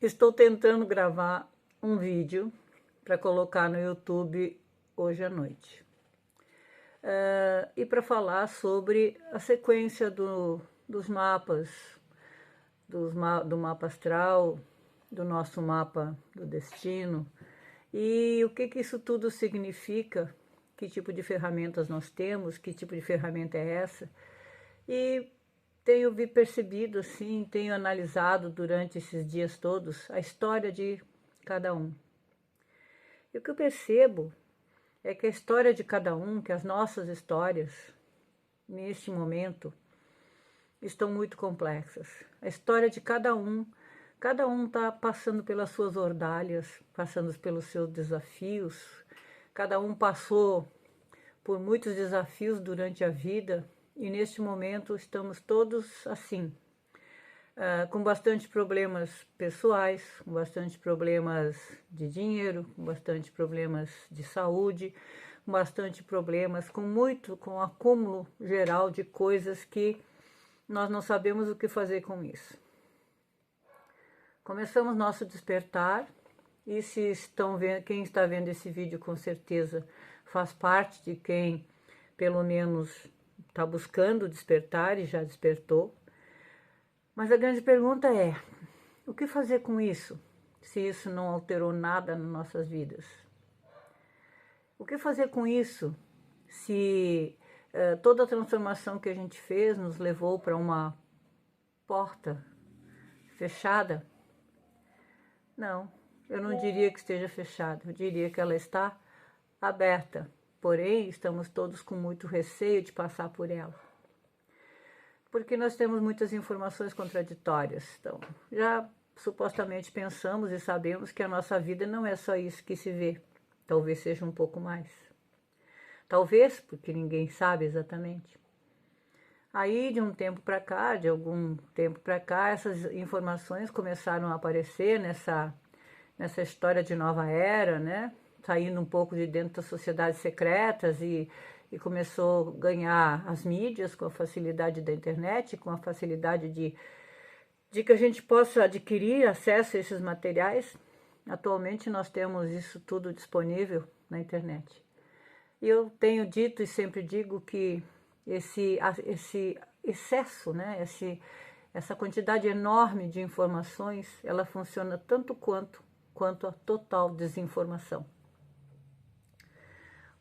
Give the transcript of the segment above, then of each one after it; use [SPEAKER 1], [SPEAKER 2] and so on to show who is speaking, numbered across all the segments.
[SPEAKER 1] Estou tentando gravar um vídeo para colocar no YouTube hoje à noite. E para falar sobre a sequência dos mapas, do mapa astral, do nosso mapa do destino, e o que isso tudo significa, que tipo de ferramentas nós temos, que tipo de ferramenta é essa. E tenho percebido, assim, tenho analisado durante esses dias todos a história de cada um. E o que eu percebo é que a história de cada um, que as nossas histórias, neste momento, estão muito complexas. A história de cada um está passando pelas suas ordalhas, passando pelos seus desafios, cada um passou por muitos desafios durante a vida e neste momento estamos todos assim, com bastante problemas pessoais, com bastante problemas de dinheiro, com bastante problemas de saúde, com bastante problemas, com um acúmulo geral de coisas que nós não sabemos o que fazer com isso. Começamos nosso despertar e quem está vendo esse vídeo com certeza faz parte de quem pelo menos está buscando despertar e já despertou. Mas a grande pergunta é, o que fazer com isso, se isso não alterou nada nas nossas vidas? O que fazer com isso, se toda a transformação que a gente fez nos levou para uma porta fechada? Não, eu não diria que esteja fechada, eu diria que ela está aberta, porém estamos todos com muito receio de passar por ela. Porque nós temos muitas informações contraditórias. Então, já supostamente pensamos e sabemos que a nossa vida não é só isso que se vê. Talvez seja um pouco mais. Talvez, porque ninguém sabe exatamente. Aí, de um tempo para cá, de algum tempo para cá, essas informações começaram a aparecer nessa história de nova era, né? Saindo um pouco de dentro das sociedades secretas e começou a ganhar as mídias com a facilidade da internet, com a facilidade de que a gente possa adquirir acesso a esses materiais. Atualmente nós temos isso tudo disponível na internet. E eu tenho dito e sempre digo que esse excesso, né, essa quantidade enorme de informações, ela funciona tanto quanto a total desinformação.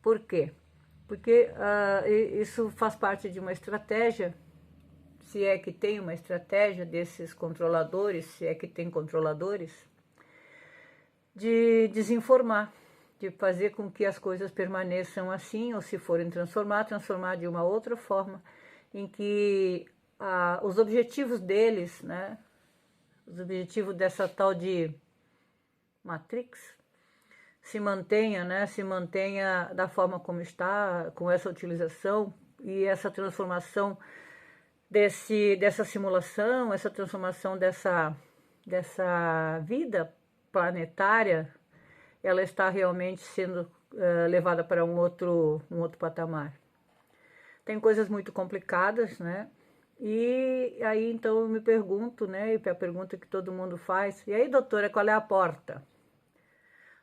[SPEAKER 1] Por quê? Porque isso faz parte de uma estratégia, se é que tem uma estratégia desses controladores, se é que tem controladores, de desinformar, de fazer com que as coisas permaneçam assim, ou se forem transformar de uma outra forma, em que os objetivos deles, né, os objetivos dessa tal de Matrix, se mantenha, né, se mantenha da forma como está, com essa utilização e essa transformação dessa simulação, essa transformação dessa vida planetária, ela está realmente sendo levada para um outro patamar. Tem coisas muito complicadas, né? E aí então eu me pergunto, né, e a pergunta que todo mundo faz, e aí doutora, qual é a porta?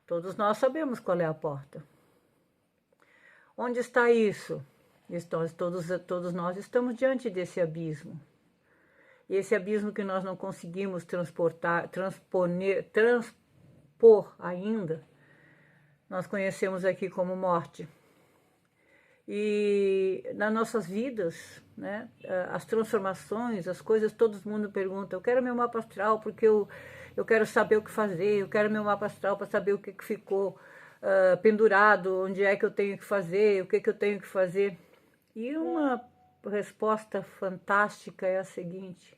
[SPEAKER 1] Todos nós sabemos qual é a porta. Onde está isso? Todos nós estamos diante desse abismo. E esse abismo que nós não conseguimos transpor ainda, nós conhecemos aqui como morte. E nas nossas vidas, né, as transformações, as coisas, todo mundo pergunta, eu quero meu mapa astral porque eu quero saber o que fazer, eu quero meu mapa astral para saber o que ficou pendurado, onde é que eu tenho que fazer, o que eu tenho que fazer. E uma resposta fantástica é a seguinte: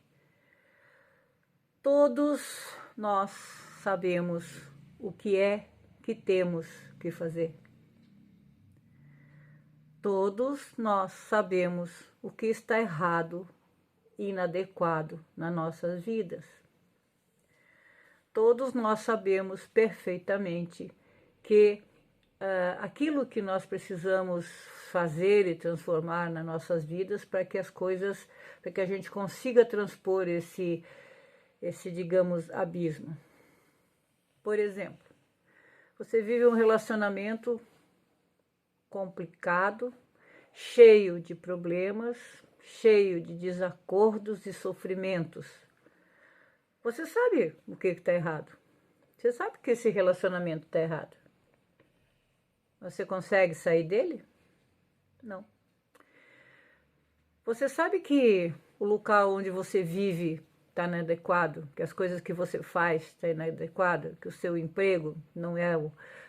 [SPEAKER 1] todos nós sabemos o que é que temos que fazer. Todos nós sabemos o que está errado e inadequado nas nossas vidas. Todos nós sabemos perfeitamente que aquilo que nós precisamos fazer e transformar nas nossas vidas para que para que a gente consiga transpor esse digamos, abismo. Por exemplo, você vive um relacionamento complicado, cheio de problemas, cheio de desacordos e sofrimentos. Você sabe o que está errado. Você sabe que esse relacionamento está errado. Você consegue sair dele? Não. Você sabe que o local onde você vive está inadequado, que as coisas que você faz estão inadequadas, que o seu emprego não é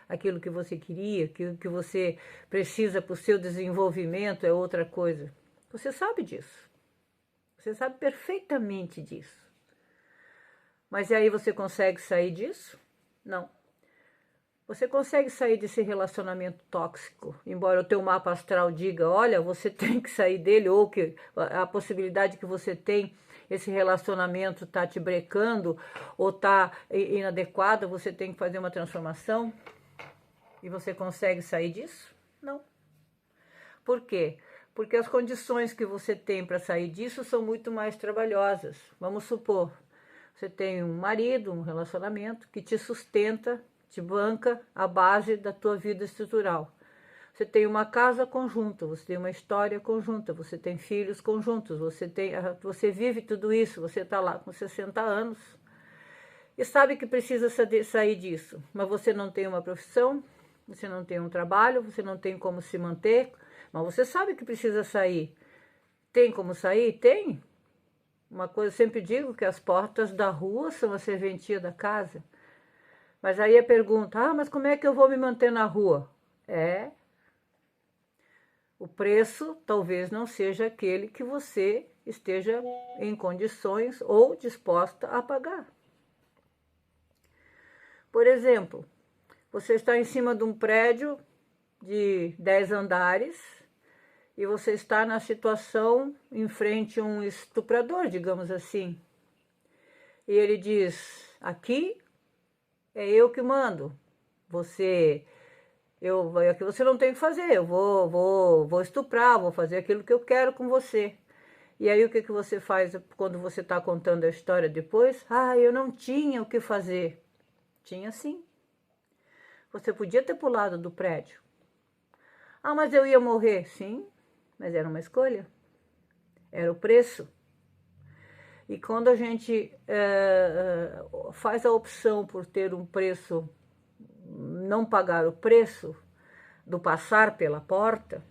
[SPEAKER 1] aquilo que você queria, que o que você precisa para o seu desenvolvimento é outra coisa. Você sabe disso. Você sabe perfeitamente disso. Mas e aí você consegue sair disso? Não. Você consegue sair desse relacionamento tóxico, embora o teu mapa astral diga, olha, você tem que sair dele, ou que a possibilidade que você tem, esse relacionamento está te brecando, ou está inadequado, você tem que fazer uma transformação, e você consegue sair disso? Não. Por quê? Porque as condições que você tem para sair disso são muito mais trabalhosas. Vamos supor, você tem um marido, um relacionamento que te sustenta, te banca a base da tua vida estrutural. Você tem uma casa conjunta, você tem uma história conjunta, você tem filhos conjuntos, você vive tudo isso, você está lá com 60 anos e sabe que precisa sair disso, mas você não tem uma profissão, você não tem um trabalho, você não tem como se manter, mas você sabe que precisa sair. Tem como sair? Tem. Uma coisa, eu sempre digo que as portas da rua são a serventia da casa. Mas aí a pergunta, mas como é que eu vou me manter na rua? O preço talvez não seja aquele que você esteja em condições ou disposta a pagar. Por exemplo, você está em cima de um prédio de 10 andares e você está na situação em frente a um estuprador, digamos assim. E ele diz, aqui é eu que mando. Aqui você não tem que fazer. Eu vou estuprar, vou fazer aquilo que eu quero com você. E aí o que você faz quando você está contando a história depois? Eu não tinha o que fazer. Tinha sim. Você podia ter pulado do prédio. Mas eu ia morrer. Sim, mas era uma escolha. Era o preço. E quando a gente faz a opção por ter um preço, não pagar o preço do passar pela porta,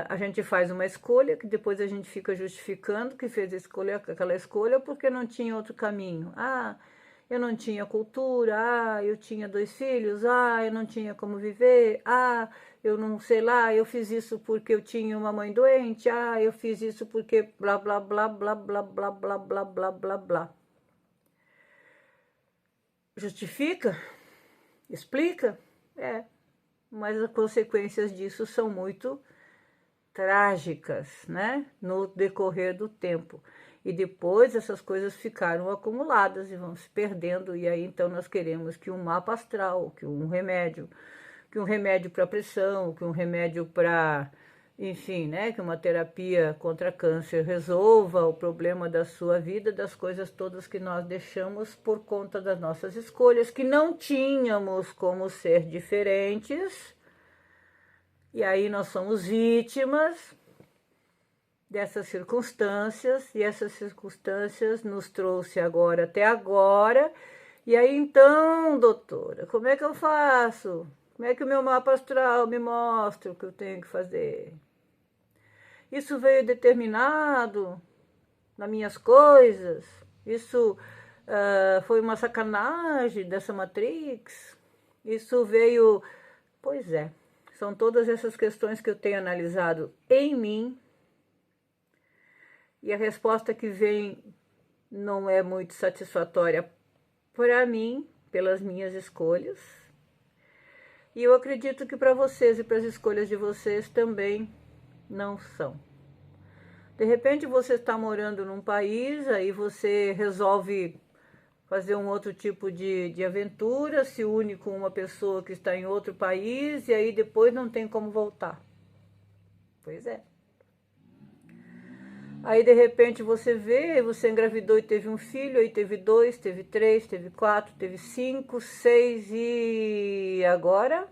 [SPEAKER 1] a gente faz uma escolha que depois a gente fica justificando que fez aquela escolha porque não tinha outro caminho. Eu não tinha cultura, eu tinha 2 filhos, eu não tinha como viver, eu não sei lá, eu fiz isso porque eu tinha uma mãe doente, eu fiz isso porque blá, blá, blá, blá, blá, blá, blá, blá, blá, blá, blá. Justifica? Explica? Mas as consequências disso são muito trágicas, né? No decorrer do tempo. E depois essas coisas ficaram acumuladas e vão se perdendo, e aí então nós queremos que um mapa astral, que um remédio para pressão, que um remédio para, enfim, né, que uma terapia contra câncer resolva o problema da sua vida, das coisas todas que nós deixamos por conta das nossas escolhas, que não tínhamos como ser diferentes, e aí nós somos vítimas dessas circunstâncias, e essas circunstâncias nos trouxe agora até agora. E aí então, doutora, como é que eu faço? Como é que o meu mapa astral me mostra o que eu tenho que fazer? Isso veio determinado nas minhas coisas? Isso foi uma sacanagem dessa Matrix? Isso veio... Pois é, são todas essas questões que eu tenho analisado em mim. E a resposta que vem não é muito satisfatória para mim, pelas minhas escolhas. E eu acredito que para vocês e para as escolhas de vocês também não são. De repente você está morando num país, aí você resolve fazer um outro tipo de aventura, se une com uma pessoa que está em outro país e aí depois não tem como voltar. Pois é. Aí de repente você vê, você engravidou e teve um filho, aí teve 2, teve 3, teve 4, teve 5, 6 e agora?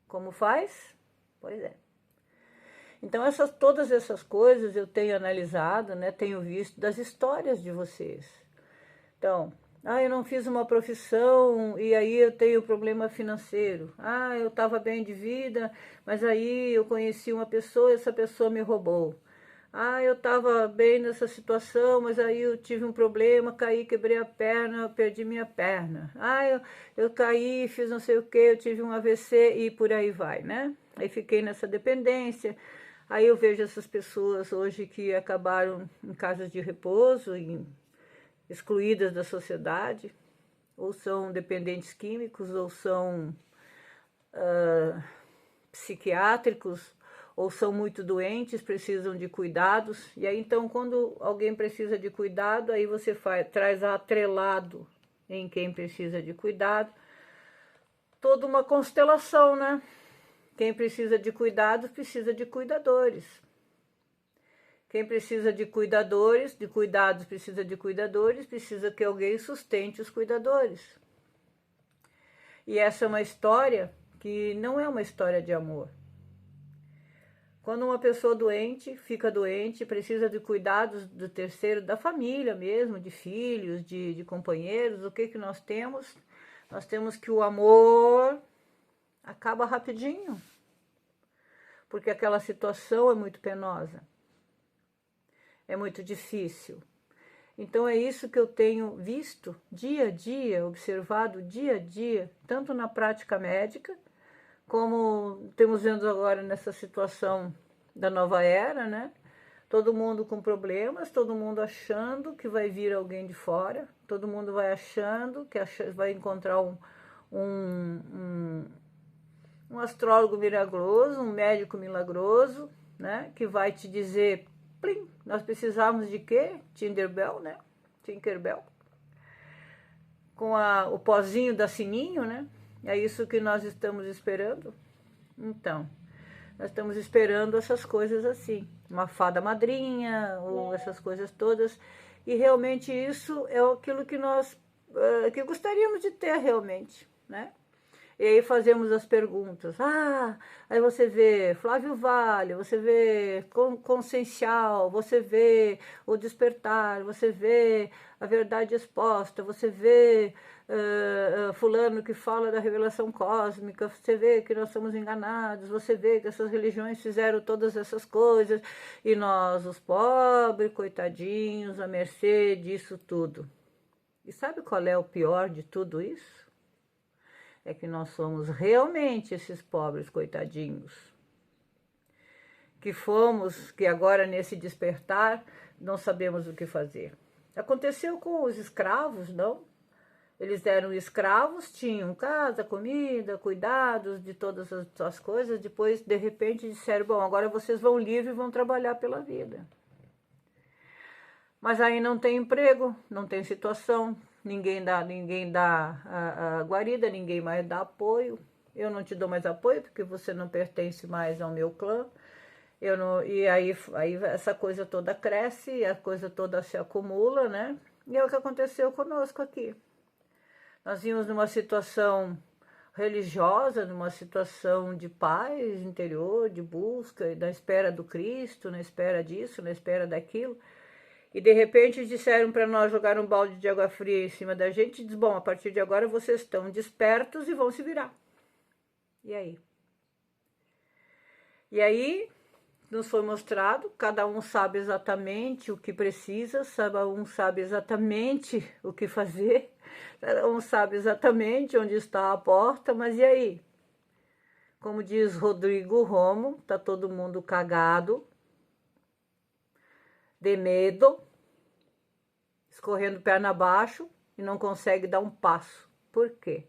[SPEAKER 1] Como faz? Pois é. Então todas essas coisas eu tenho analisado, né? Tenho visto das histórias de vocês. Então, eu não fiz uma profissão e aí eu tenho problema financeiro. Eu estava bem de vida, mas aí eu conheci uma pessoa e essa pessoa me roubou. Eu estava bem nessa situação, mas aí eu tive um problema, caí, quebrei a perna, perdi minha perna. Eu caí, fiz não sei o que, eu tive um AVC e por aí vai, né? Aí fiquei nessa dependência. Aí eu vejo essas pessoas hoje que acabaram em casas de repouso, excluídas da sociedade, ou são dependentes químicos, ou são psiquiátricos, ou são muito doentes, precisam de cuidados. E aí então quando alguém precisa de cuidado, aí você traz atrelado em quem precisa de cuidado, toda uma constelação, né? Quem precisa de cuidados, precisa de cuidadores. Quem precisa de cuidadores, de cuidados, precisa que alguém sustente os cuidadores. E essa é uma história que não é uma história de amor. Quando uma pessoa doente, fica doente, precisa de cuidados do terceiro, da família mesmo, de filhos, de companheiros, o que nós temos? Nós temos que o amor acaba rapidinho, porque aquela situação é muito penosa, é muito difícil. Então é isso que eu tenho visto dia a dia, observado dia a dia, tanto na prática médica, como temos vendo agora nessa situação da nova era, né? Todo mundo com problemas, todo mundo achando que vai vir alguém de fora, todo mundo vai achando que vai encontrar um astrólogo milagroso, um médico milagroso, né? Que vai te dizer, plim, nós precisamos de quê? Tinkerbell, né? Tinkerbell. Com o pozinho da sininho, né? É isso que nós estamos esperando. Então, nós estamos esperando essas coisas assim, uma fada madrinha, ou essas coisas todas, e realmente isso é aquilo que nós que gostaríamos de ter realmente, né? E aí fazemos as perguntas. Aí você vê Flávio Vale, você vê Consciencial, você vê o Despertar, você vê a Verdade Exposta, você vê fulano que fala da revelação cósmica, você vê que nós somos enganados, você vê que essas religiões fizeram todas essas coisas e nós, os pobres, coitadinhos, à mercê disso tudo. E sabe qual é o pior de tudo isso? É que nós somos realmente esses pobres coitadinhos, que agora nesse despertar não sabemos o que fazer. Aconteceu com os escravos, não? Eles eram escravos, tinham casa, comida, cuidados de todas as coisas, depois de repente disseram, bom, agora vocês vão livre e vão trabalhar pela vida. Mas aí não tem emprego, não tem situação, ninguém dá a guarida, ninguém mais dá apoio. Eu não te dou mais apoio porque você não pertence mais ao meu clã. E aí essa coisa toda cresce, a coisa toda se acumula, né? E é o que aconteceu conosco aqui. Nós vimos numa situação religiosa, numa situação de paz interior, de busca, na espera do Cristo, na espera disso, na espera daquilo. E de repente disseram para nós jogar um balde de água fria em cima da gente e diz, bom, a partir de agora vocês estão despertos e vão se virar. E aí? E aí nos foi mostrado, cada um sabe exatamente o que precisa, cada um sabe exatamente o que fazer, cada um sabe exatamente onde está a porta, mas e aí? Como diz Rodrigo Romo, tá todo mundo cagado, de medo, escorrendo perna abaixo e não consegue dar um passo. Por quê?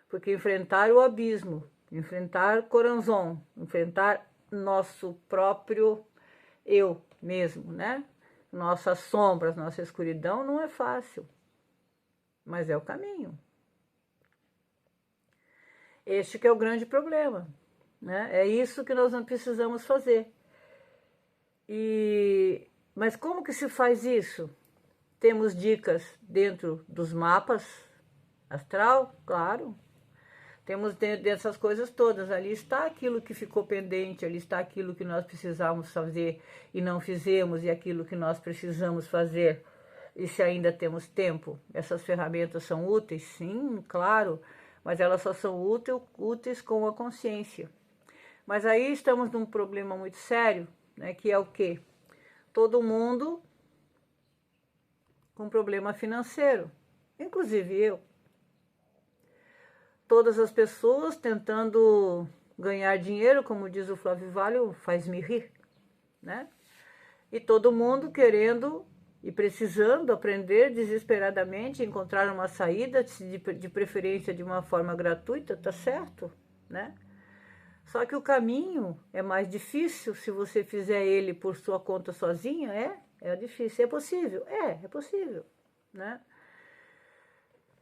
[SPEAKER 1] Porque enfrentar o abismo, enfrentar Coranzon, enfrentar nosso próprio eu mesmo, né? Nossas sombras, nossa escuridão não é fácil, mas é o caminho. Este que é o grande problema, né? É isso que nós não precisamos fazer. Mas como que se faz isso? Temos dicas dentro dos mapas astral, claro. Temos dentro dessas coisas todas. Ali está aquilo que ficou pendente, ali está aquilo que nós precisávamos fazer e não fizemos, e aquilo que nós precisamos fazer, e se ainda temos tempo. Essas ferramentas são úteis? Sim, claro, mas elas só são úteis com a consciência. Mas aí estamos num problema muito sério, né, que é o quê? Todo mundo com problema financeiro, inclusive eu. Todas as pessoas tentando ganhar dinheiro, como diz o Flávio Valho, faz-me rir, né? E todo mundo querendo e precisando aprender desesperadamente, encontrar uma saída, de preferência de uma forma gratuita, tá certo, né? Só que o caminho é mais difícil se você fizer ele por sua conta sozinha, é difícil. É possível? É possível, né?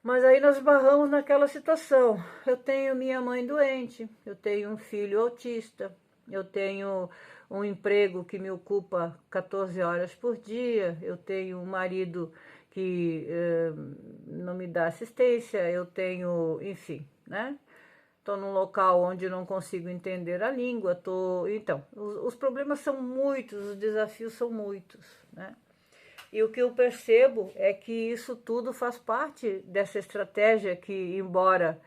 [SPEAKER 1] Mas aí nós barramos naquela situação. Eu tenho minha mãe doente, eu tenho um filho autista, eu tenho um emprego que me ocupa 14 horas por dia, eu tenho um marido que não me dá assistência, eu tenho, enfim, né? Estou num local onde não consigo entender a língua, então, os problemas são muitos, os desafios são muitos, né? E o que eu percebo é que isso tudo faz parte dessa estratégia que, embora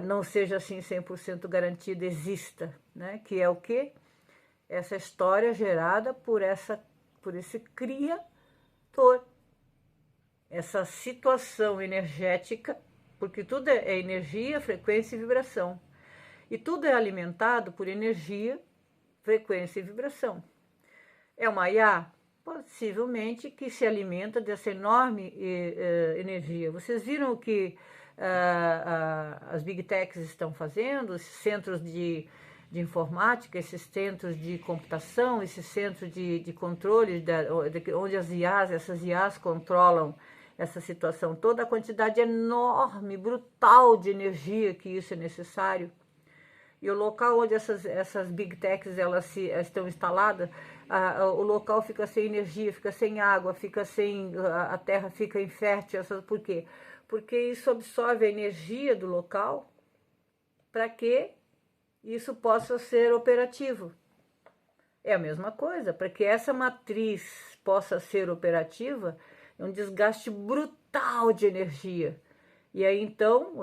[SPEAKER 1] não seja assim 100% garantida, exista, né? Que é o quê? Essa história gerada por esse criador, essa situação energética, porque tudo é energia, frequência e vibração. E tudo é alimentado por energia, frequência e vibração. É uma IA? Possivelmente que se alimenta dessa enorme energia. Vocês viram o que as Big Techs estão fazendo, esses centros de informática, esses centros de computação, esses centros de controle, onde essas IAs controlam essa situação toda, a quantidade enorme, brutal de energia que isso é necessário. E o local onde essas Big Techs estão instaladas, o local fica sem energia, fica sem água, a terra fica infértil. Por quê? Porque isso absorve a energia do local para que isso possa ser operativo. É a mesma coisa, para que essa matriz possa ser operativa, é um desgaste brutal de energia. E aí então,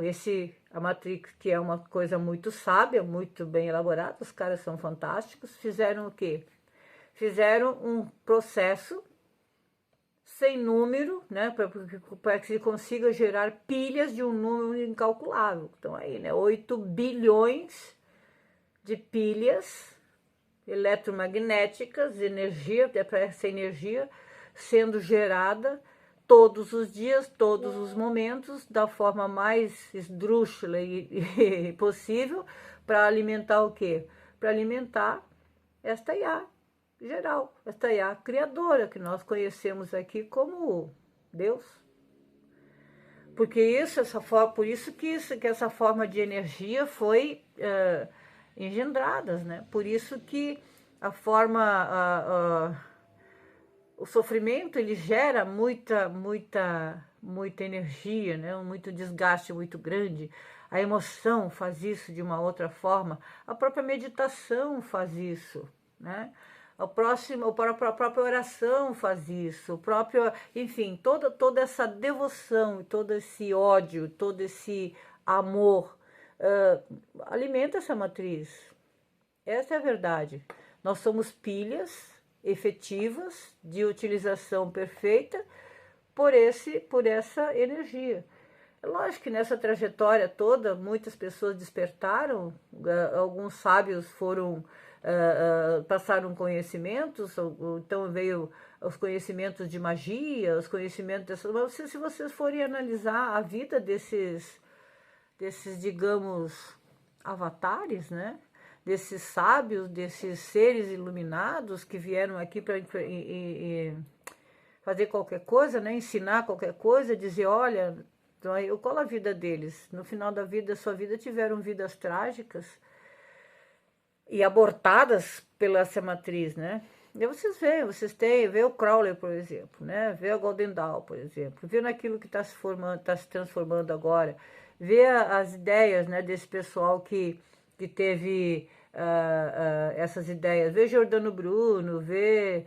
[SPEAKER 1] a Matrix, que é uma coisa muito sábia, muito bem elaborada, os caras são fantásticos, fizeram o quê? Fizeram um processo sem número, né, para que se consiga gerar pilhas de um número incalculável. Então aí, né, 8 bilhões de pilhas eletromagnéticas, essa energia sendo gerada todos os dias, todos os momentos, da forma mais esdrúxula e possível, para alimentar o quê? Para alimentar esta IA geral, esta IA criadora, que nós conhecemos aqui como Deus. Porque por isso que essa forma de energia foi engendrada, né? Por isso que o sofrimento, ele gera muita energia, né? Muito desgaste muito grande. A emoção faz isso de uma outra forma. A própria meditação faz isso, né? A própria oração faz isso. Enfim, toda essa devoção, todo esse ódio, todo esse amor alimenta essa matriz. Essa é a verdade. Nós somos pilhas efetivas de utilização perfeita por essa energia. É lógico que nessa trajetória toda muitas pessoas despertaram, alguns sábios passaram conhecimentos, então veio os conhecimentos de magia, os conhecimentos dessas. Mas se vocês forem analisar a vida desses, digamos, avatares, né? Desses sábios, desses seres iluminados que vieram aqui para fazer qualquer coisa, né? Ensinar qualquer coisa, dizer, olha, qual a vida deles? No final da sua vida, tiveram vidas trágicas e abortadas pela essa matriz, né? E vocês têm, vê o Crowley, por exemplo, né? Vê a Golden Dawn, por exemplo, vê naquilo que está se formando, está se transformando agora, vê as ideias, né, desse pessoal que teve essas ideias, vê Giordano Bruno, vê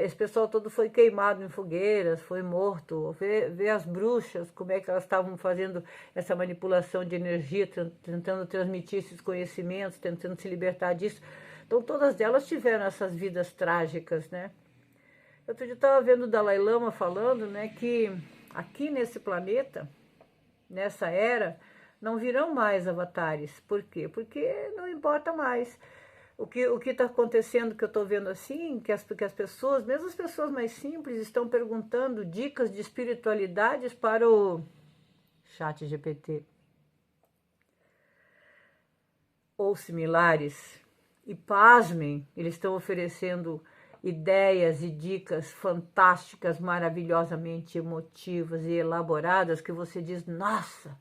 [SPEAKER 1] esse pessoal todo foi queimado em fogueiras, foi morto, vê as bruxas, como é que elas estavam fazendo essa manipulação de energia, tentando transmitir esses conhecimentos, tentando se libertar disso. Então todas elas tiveram essas vidas trágicas, né? Outro dia eu estava vendo o Dalai Lama falando, né, que aqui nesse planeta, nessa era, não virão mais avatares. Por quê? Porque não importa mais. O que está acontecendo, que eu estou vendo assim, que as pessoas, mesmo as pessoas mais simples, estão perguntando dicas de espiritualidades para o chat GPT ou similares. E pasmem, eles estão oferecendo ideias e dicas fantásticas, maravilhosamente emotivas e elaboradas, que você diz, nossa,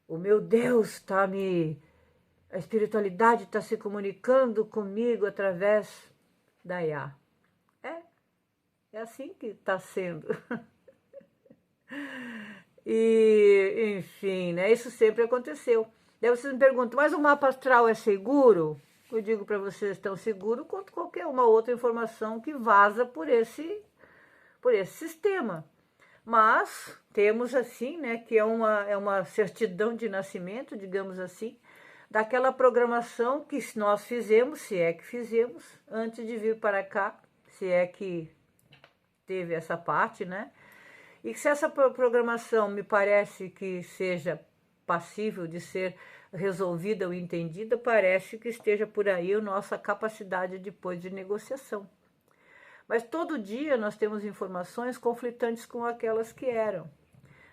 [SPEAKER 1] o meu Deus está a espiritualidade está se comunicando comigo através da IA. É assim que está sendo. E, enfim, né, isso sempre aconteceu. Daí vocês me perguntam, mas o mapa astral é seguro? Eu digo para vocês, tão seguro quanto qualquer uma outra informação que vaza por esse sistema. Mas temos assim, né, que é uma certidão de nascimento, digamos assim, daquela programação que nós fizemos, se é que fizemos, antes de vir para cá, se é que teve essa parte, né? E se essa programação me parece que seja passível de ser resolvida ou entendida, parece que esteja por aí a nossa capacidade depois de negociação. Mas todo dia nós temos informações conflitantes com aquelas que eram.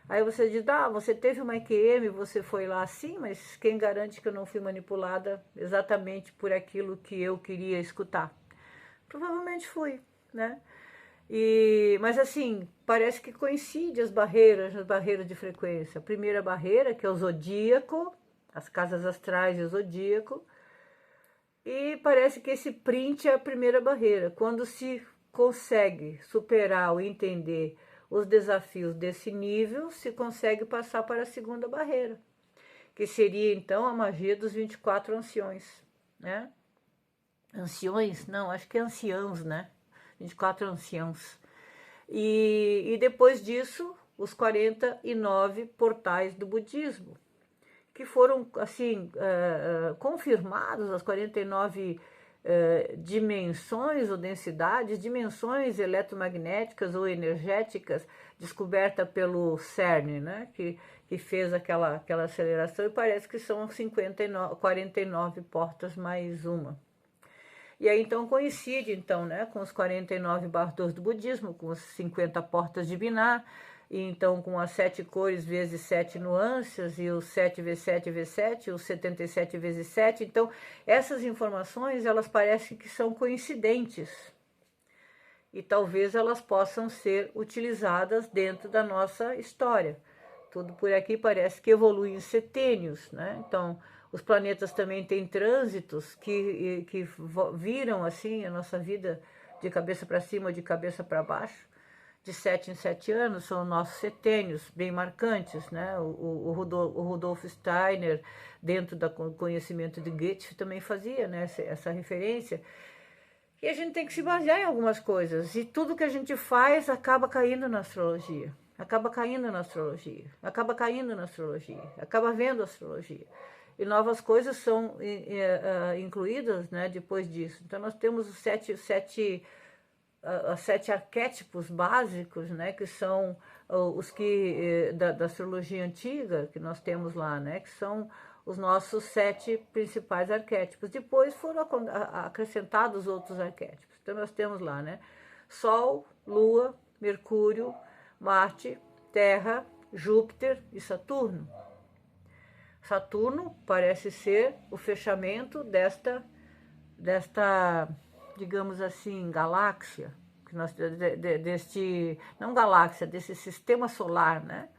[SPEAKER 1] Aí você diz, você teve uma EQM, você foi lá, sim, mas quem garante que eu não fui manipulada exatamente por aquilo que eu queria escutar? Provavelmente fui, né? Mas assim, parece que coincide as barreiras de frequência. A primeira barreira, que é o zodíaco, as casas astrais e o zodíaco, e parece que esse print é a primeira barreira. Quando se consegue superar ou entender os desafios desse nível, se consegue passar para a segunda barreira, que seria então a magia dos 24 anciões, né? Anciões? Não, acho que é anciãos, né? 24 anciãos. E depois disso, os 49 portais do budismo, que foram, assim, confirmados, as 49 dimensões ou densidades, dimensões eletromagnéticas ou energéticas, descoberta pelo CERN, né, que fez aquela aceleração, e parece que são 49 portas mais uma. E aí então coincide então, né, com os 49 bardôs do budismo, com as 50 portas de Binah, e então com as 7 cores vezes 7 nuances, e os 7 vezes 7 vezes 7, os 77 vezes 7. Então essas informações, elas parecem que são coincidentes, e talvez elas possam ser utilizadas dentro da nossa história. Tudo por aqui parece que evolui em setênios, né? Então os planetas também têm trânsitos que viram assim a nossa vida de cabeça para cima ou de cabeça para baixo. De 7 em 7 anos são nossos setênios bem marcantes, né? O Rudolf Steiner, dentro do conhecimento de Goethe, também fazia, né, essa referência. E a gente tem que se basear em algumas coisas, e tudo que a gente faz acaba caindo na astrologia. Acaba caindo na astrologia, acaba caindo na astrologia, acaba vendo a astrologia. E novas coisas são incluídas, né, depois disso. Então nós temos os sete arquétipos básicos, né, que são os que da astrologia antiga, que nós temos lá, né, que são os nossos 7 principais arquétipos. Depois foram acrescentados outros arquétipos. Então nós temos lá, né, Sol, Lua, Mercúrio, Marte, Terra, Júpiter e Saturno. Saturno parece ser o fechamento desta digamos assim, galáxia, que nós, não galáxia, desse sistema solar, né?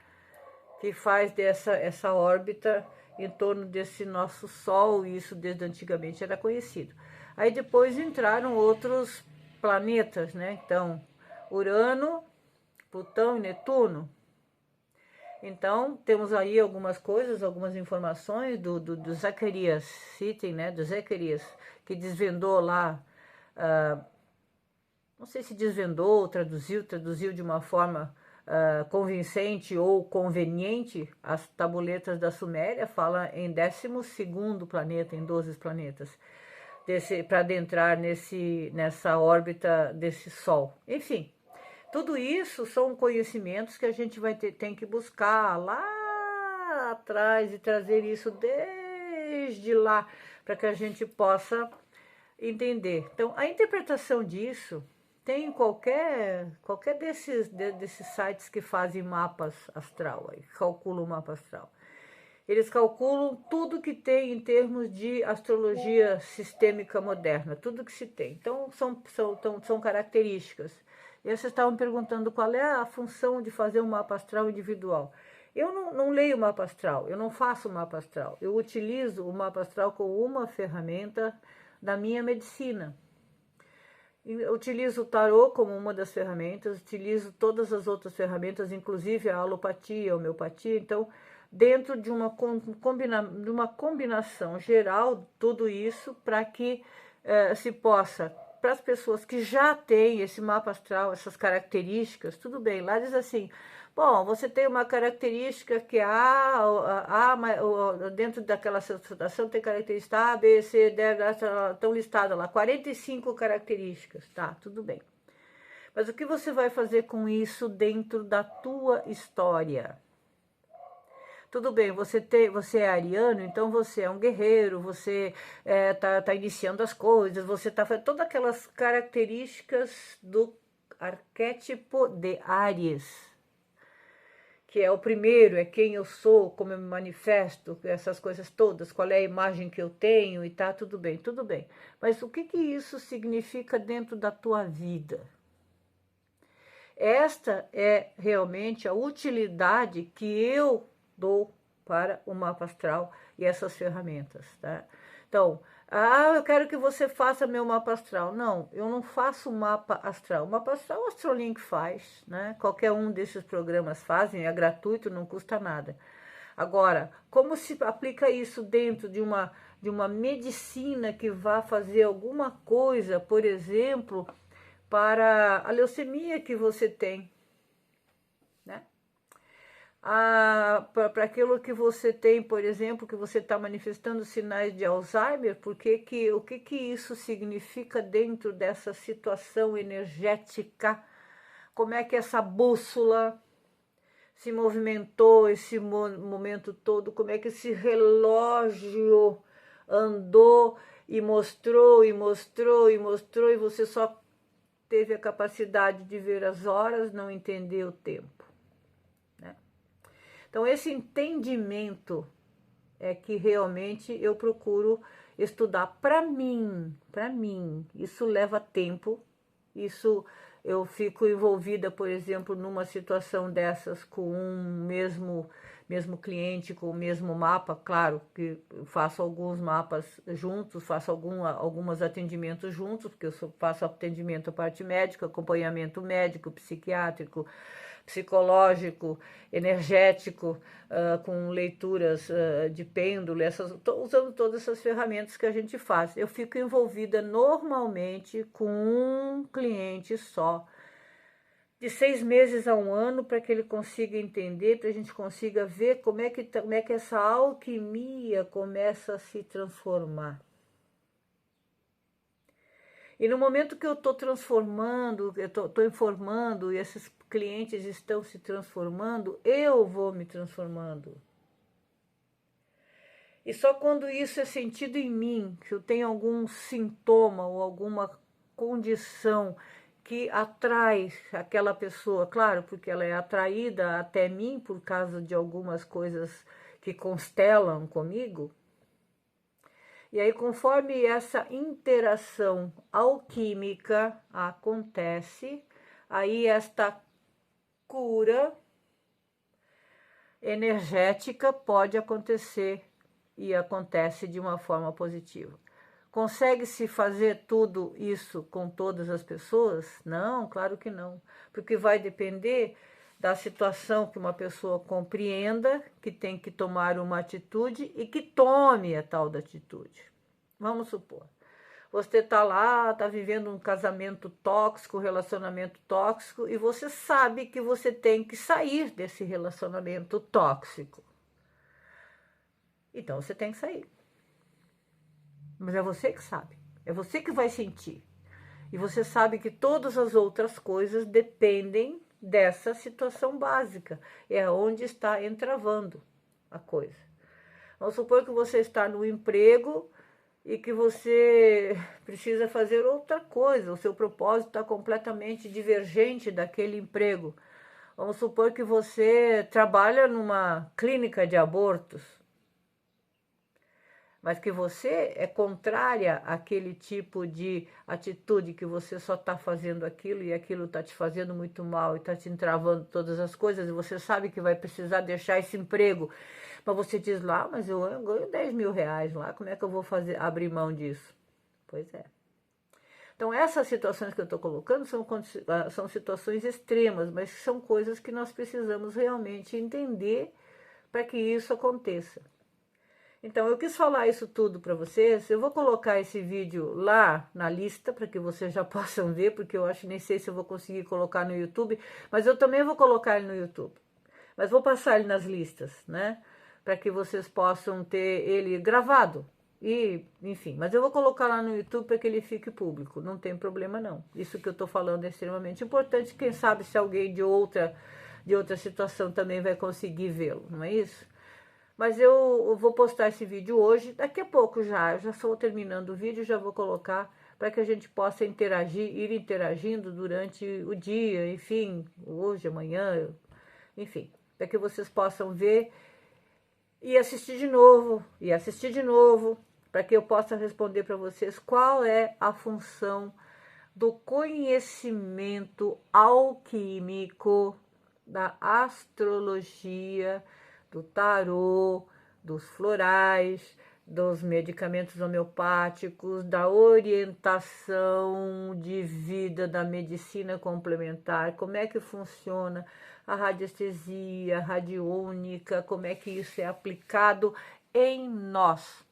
[SPEAKER 1] Que faz essa órbita em torno desse nosso Sol, e isso desde antigamente era conhecido. Aí depois entraram outros planetas, né? Então, Urano, Plutão e Netuno. Então, temos aí algumas coisas, algumas informações do Zacarias Sitchin, né? Do Zacarias, que desvendou lá, não sei se desvendou, traduziu de uma forma convincente ou conveniente as tabuletas da Suméria, fala em 12º planeta, em 12 planetas, para adentrar nessa órbita desse Sol. Enfim, tudo isso são conhecimentos que a gente tem que buscar lá atrás e trazer isso desde lá, para que a gente possa entender. Então, a interpretação disso tem qualquer desses sites que fazem mapas astral, aí, calculam o mapa astral. Eles calculam tudo que tem em termos de astrologia sistêmica moderna, tudo que se tem. Então, são características. E vocês estavam perguntando qual é a função de fazer um mapa astral individual. Eu não leio o mapa astral, eu não faço o mapa astral. Eu utilizo o mapa astral como uma ferramenta da minha medicina. Eu utilizo o tarô como uma das ferramentas, utilizo todas as outras ferramentas, inclusive a alopatia, a homeopatia. Então, dentro de uma combinação geral, tudo isso para que se possa, para as pessoas que já têm esse mapa astral, essas características, tudo bem. Lá diz assim, bom, você tem uma característica que dentro daquela situação tem característica A, B, C, D, estão listadas lá, 45 características, tá, tudo bem. Mas o que você vai fazer com isso dentro da tua história? Tudo bem, você é ariano, então você é um guerreiro, você tá iniciando as coisas, você tá fazendo todas aquelas características do arquétipo de Áries, que é o primeiro, é quem eu sou, como eu me manifesto, essas coisas todas, qual é a imagem que eu tenho e tá, tudo bem, tudo bem. Mas o que isso significa dentro da tua vida? Esta é realmente a utilidade que eu dou para o mapa astral e essas ferramentas, tá? Então, eu quero que você faça meu mapa astral. Não, eu não faço mapa astral. O mapa astral o Astrolink faz, né? Qualquer um desses programas fazem, é gratuito, não custa nada. Agora, como se aplica isso dentro de uma medicina que vá fazer alguma coisa, por exemplo, para a leucemia que você tem, né? Para aquilo que você tem, por exemplo, que você está manifestando sinais de Alzheimer, o que isso significa dentro dessa situação energética? Como é que essa bússola se movimentou esse momento todo? Como é que esse relógio andou e mostrou, e mostrou, e mostrou, e você só teve a capacidade de ver as horas, não entender o tempo, né? Então, esse entendimento é que realmente eu procuro estudar para mim. Isso leva tempo, isso eu fico envolvida, por exemplo, numa situação dessas com um mesmo cliente, com o mesmo mapa. Claro que eu faço alguns mapas juntos, faço alguns atendimentos juntos, porque eu faço atendimento à parte médica, acompanhamento médico, psiquiátrico, psicológico, energético, com leituras de pêndulo, estou usando todas essas ferramentas que a gente faz. Eu fico envolvida normalmente com um cliente só, de 6 meses a 1 ano, para que ele consiga entender, para a gente consiga ver como é que essa alquimia começa a se transformar. E no momento que eu estou transformando, eu estou informando, e esses clientes estão se transformando, eu vou me transformando. E só quando isso é sentido em mim, que eu tenho algum sintoma ou alguma condição que atrai aquela pessoa, claro, porque ela é atraída até mim por causa de algumas coisas que constelam comigo. E aí, conforme essa interação alquímica acontece, aí esta cura energética pode acontecer e acontece de uma forma positiva. Consegue-se fazer tudo isso com todas as pessoas? Não, claro que não. Porque vai depender da situação que uma pessoa compreenda, que tem que tomar uma atitude e que tome a tal da atitude. Vamos supor, você está lá, está vivendo um casamento tóxico, um relacionamento tóxico, e você sabe que você tem que sair desse relacionamento tóxico. Então você tem que sair. Mas é você que sabe, é você que vai sentir. E você sabe que todas as outras coisas dependem dessa situação básica. É onde está entravando a coisa. Vamos supor que você está no emprego e que você precisa fazer outra coisa. O seu propósito está completamente divergente daquele emprego. Vamos supor que você trabalha numa clínica de abortos, mas que você é contrária àquele tipo de atitude, que você só está fazendo aquilo e aquilo está te fazendo muito mal e está te entravando todas as coisas, e você sabe que vai precisar deixar esse emprego, mas você diz lá, mas eu ganho 10 mil reais lá, como é que eu vou abrir mão disso? Pois é. Então essas situações que eu estou colocando são situações extremas, mas são coisas que nós precisamos realmente entender para que isso aconteça. Então, eu quis falar isso tudo para vocês. Eu vou colocar esse vídeo lá na lista para que vocês já possam ver, porque eu acho, nem sei se eu vou conseguir colocar no YouTube, mas eu também vou colocar ele no YouTube. Mas vou passar ele nas listas, né? Para que vocês possam ter ele gravado. E, enfim, mas eu vou colocar lá no YouTube para que ele fique público. Não tem problema não. Isso que eu estou falando é extremamente importante. Quem sabe se alguém de outra situação também vai conseguir vê-lo, não é isso? Mas eu vou postar esse vídeo hoje, daqui a pouco já estou terminando o vídeo, já vou colocar para que a gente possa interagir, ir interagindo durante o dia, enfim, hoje, amanhã, enfim, para que vocês possam ver e assistir de novo, para que eu possa responder para vocês qual é a função do conhecimento alquímico, da astrologia, do tarô, dos florais, dos medicamentos homeopáticos, da orientação de vida, da medicina complementar, como é que funciona a radiestesia, a radiônica, como é que isso é aplicado em nós.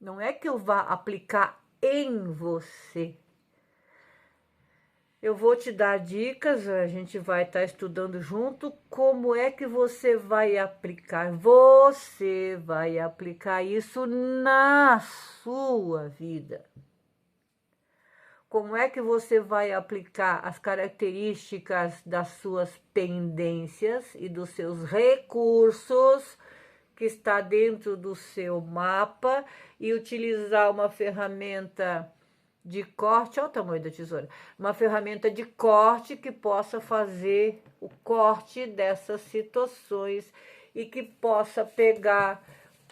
[SPEAKER 1] Não é que eu vá aplicar em você. Eu vou te dar dicas, a gente vai estar estudando junto como é que você vai aplicar. Você vai aplicar isso na sua vida. Como é que você vai aplicar as características das suas pendências e dos seus recursos que está dentro do seu mapa e utilizar uma ferramenta de corte, olha o tamanho da tesoura, uma ferramenta de corte que possa fazer o corte dessas situações e que possa pegar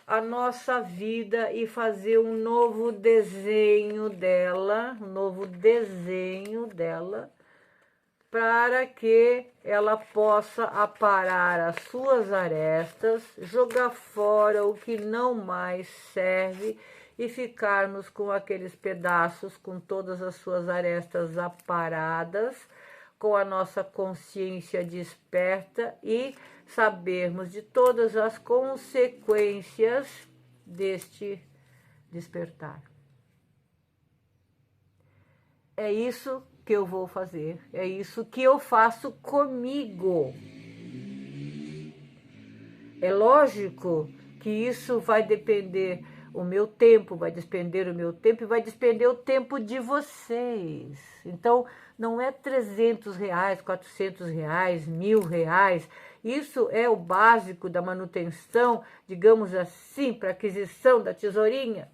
[SPEAKER 1] a nossa vida e fazer um novo desenho dela, para que ela possa aparar as suas arestas, jogar fora o que não mais serve e ficarmos com aqueles pedaços, com todas as suas arestas aparadas, com a nossa consciência desperta e sabermos de todas as consequências deste despertar. É isso que eu vou fazer, é isso que eu faço comigo. É lógico que isso vai depender o meu tempo, vai despender o meu tempo e vai despender o tempo de vocês. Então, não é 300 reais, 400 reais, R$1.000. Isso é o básico da manutenção, digamos assim, para aquisição da tesourinha.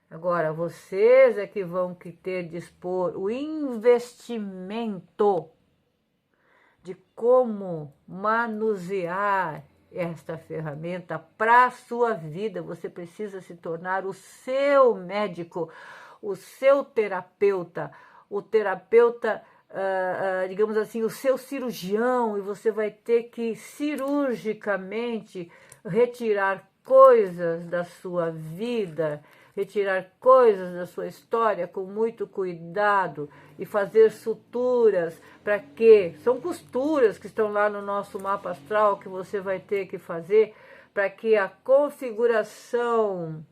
[SPEAKER 1] Agora, vocês é que vão ter de dispor o investimento de como manusear esta ferramenta para a sua vida. Você precisa se tornar o seu médico, o seu terapeuta, o terapeuta, digamos assim, o seu cirurgião, e você vai ter que cirurgicamente retirar coisas da sua vida, retirar coisas da sua história com muito cuidado e fazer suturas para que são costuras que estão lá no nosso mapa astral que você vai ter que fazer para que a configuração,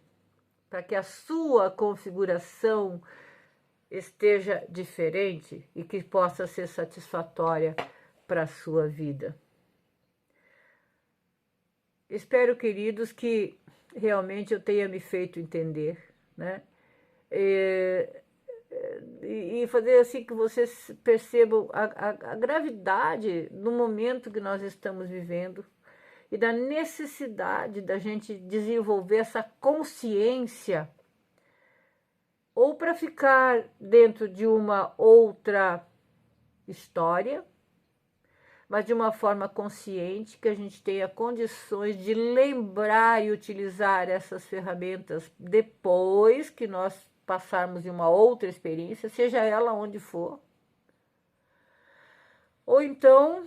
[SPEAKER 1] para que a sua configuração esteja diferente e que possa ser satisfatória para a sua vida. Espero, queridos, que realmente eu tenha me feito entender, né? E fazer assim que vocês percebam a gravidade do momento que nós estamos vivendo e da necessidade da gente desenvolver essa consciência ou para ficar dentro de uma outra história, mas de uma forma consciente, que a gente tenha condições de lembrar e utilizar essas ferramentas depois que nós passarmos em uma outra experiência, seja ela onde for. Ou então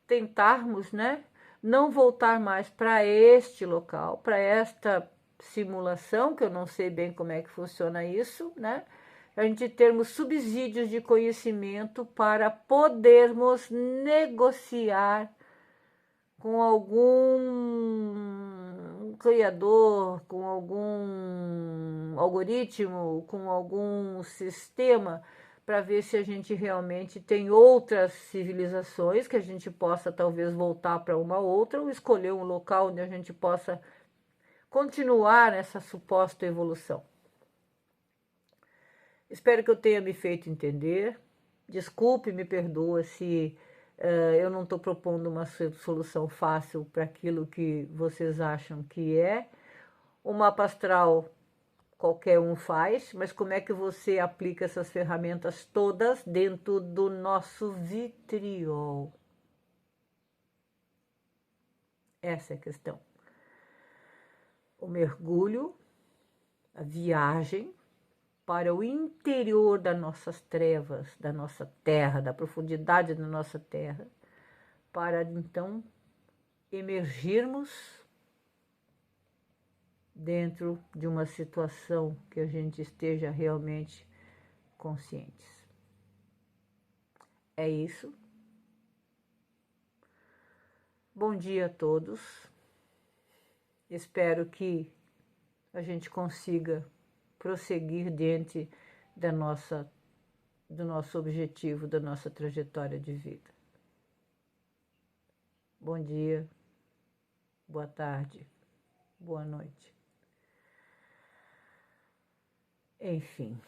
[SPEAKER 1] tentarmos, né, não voltar mais para este local, para esta simulação, que eu não sei bem como é que funciona isso, né? A gente termos subsídios de conhecimento para podermos negociar com algum criador, com algum algoritmo, com algum sistema, para ver se a gente realmente tem outras civilizações, que a gente possa talvez voltar para uma outra, ou escolher um local onde a gente possa continuar essa suposta evolução. Espero que eu tenha me feito entender. Desculpe, me perdoa se eu não estou propondo uma solução fácil para aquilo que vocês acham que é. O mapa astral qualquer um faz, mas como é que você aplica essas ferramentas todas dentro do nosso vitriol? Essa é a questão. O mergulho, a viagem para o interior das nossas trevas, da nossa terra, da profundidade da nossa terra, para então emergirmos dentro de uma situação que a gente esteja realmente conscientes. É isso. Bom dia a todos. Espero que a gente consiga prosseguir diante do nosso objetivo, da nossa trajetória de vida. Bom dia, boa tarde, boa noite. Enfim.